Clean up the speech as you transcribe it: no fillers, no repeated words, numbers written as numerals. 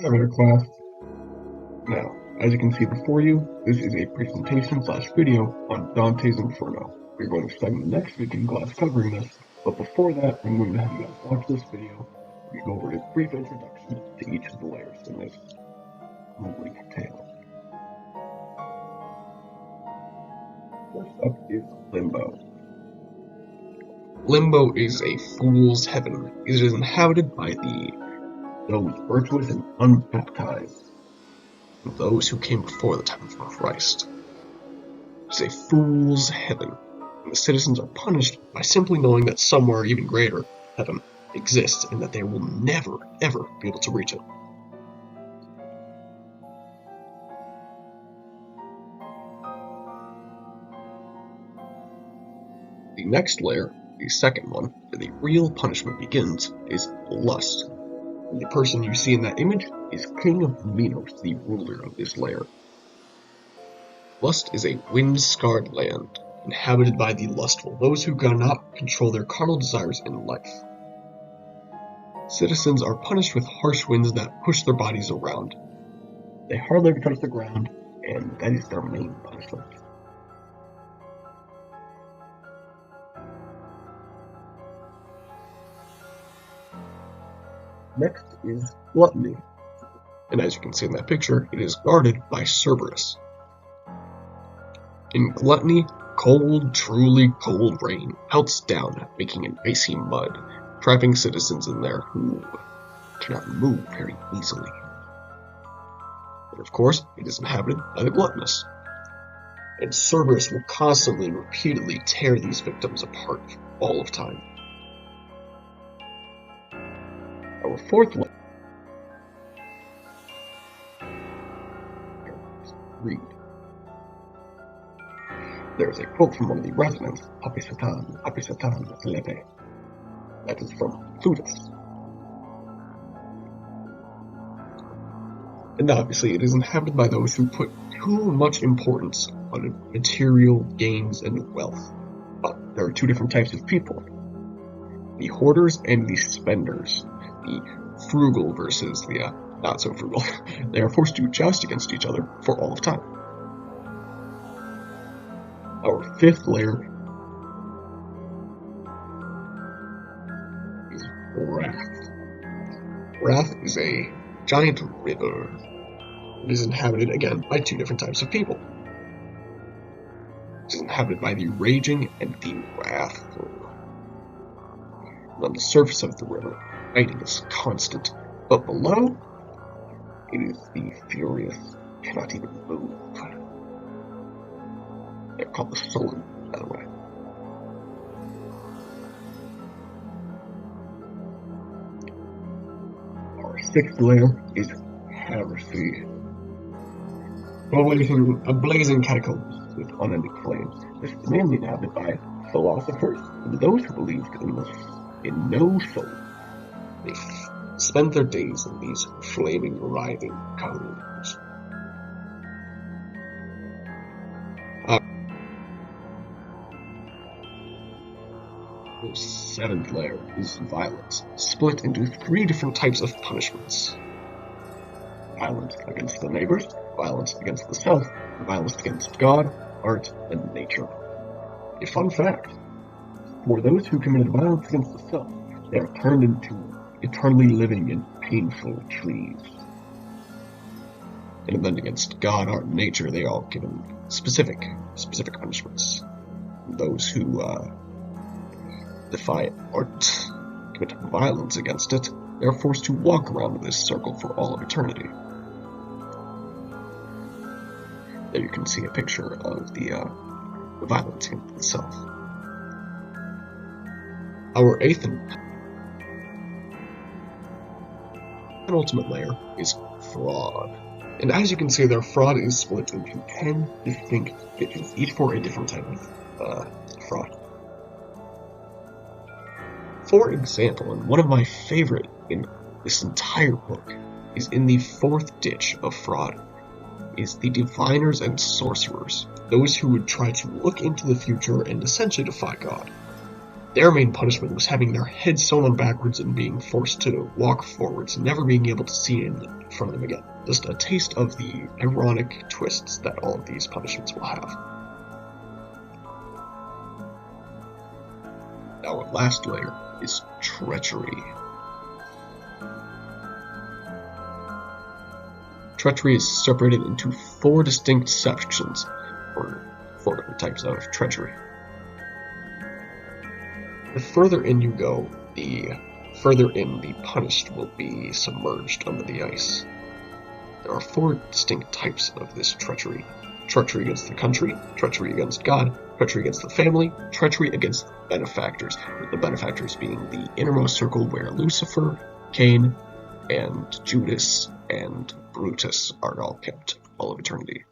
Hi there, class. Now, as you can see before you, this is a presentation slash video on Dante's Inferno. We're going to spend the next week in class covering this, but before that, I'm going to have you guys watch this video. We go over a brief introduction to each of the layers in this movie tale. First up is Limbo. Limbo is a fool's heaven. It is inhabited by those virtuous and unbaptized, those who came before the time of Christ. It's a fool's heaven, and the citizens are punished by simply knowing that somewhere even greater heaven exists and that they will never, ever be able to reach it. The next layer, the second one, where the real punishment begins, is lust. And the person you see in that image is King of Minos, the ruler of this layer. Lust is a wind-scarred land, inhabited by the lustful, those who cannot control their carnal desires in life. Citizens are punished with harsh winds that push their bodies around. They hardly ever touch the ground, and that is their main punishment. Next is Gluttony, and as you can see in that picture, it is guarded by Cerberus. In Gluttony, cold, truly cold rain pelts down, making an icy mud, trapping citizens in there who cannot move very easily. But of course, it is inhabited by the gluttonous, and Cerberus will constantly and repeatedly tear these victims apart for all of time. Our fourth layer is greed. There is a quote from one of the residents, Happy Satan, Lepe. That is from Plutus. And obviously it is inhabited by those who put too much importance on material gains and wealth. But there are two different types of people. The hoarders and the spenders. The frugal versus the not so frugal. They are forced to joust against each other for all of time. Our fifth layer is Wrath. Wrath is a giant river. It is inhabited, again, by two different types of people. It is inhabited by the raging and the wrathful. And on the surface of the river, fighting is constant, but below, it is the furious, cannot even move. They're called the Sullen, by the way. Our sixth layer is Heresy. A blazing catacombs with unending flames. This is mainly inhabited by philosophers and those who believed in no soul. They spend their days in these flaming, writhing cones. The seventh layer is violence, split into three different types of punishments. Violence against the neighbors, violence against the self, and violence against God, art, and nature. A fun fact, for those who committed violence against the self, they are turned into eternally living in painful trees. And then against God, art, and nature, they are all given specific punishments. Those who defy art, commit violence against it, they are forced to walk around this circle for all of eternity. There you can see a picture of the violence against the self. Our eighth and penultimate layer is fraud. And as you can see there, fraud is split into 10 distinct bitches, each for a different type of fraud. For example, and one of my favorite in this entire book is in the fourth ditch of fraud, is the diviners and sorcerers, those who would try to look into the future and essentially defy God. Their main punishment was having their heads sewn on backwards and being forced to walk forwards, never being able to see in front of them again. Just a taste of the ironic twists that all of these punishments will have. Our last layer is treachery. Treachery is separated into 4 distinct sections, or 4 different types of treachery. The further in you go, the further in the punished will be submerged under the ice. There are 4 distinct types of this treachery. Treachery against the country, treachery against God, treachery against the family, treachery against benefactors, with the benefactors being the innermost circle where Lucifer, Cain, and Judas, and Brutus are all kept all of eternity.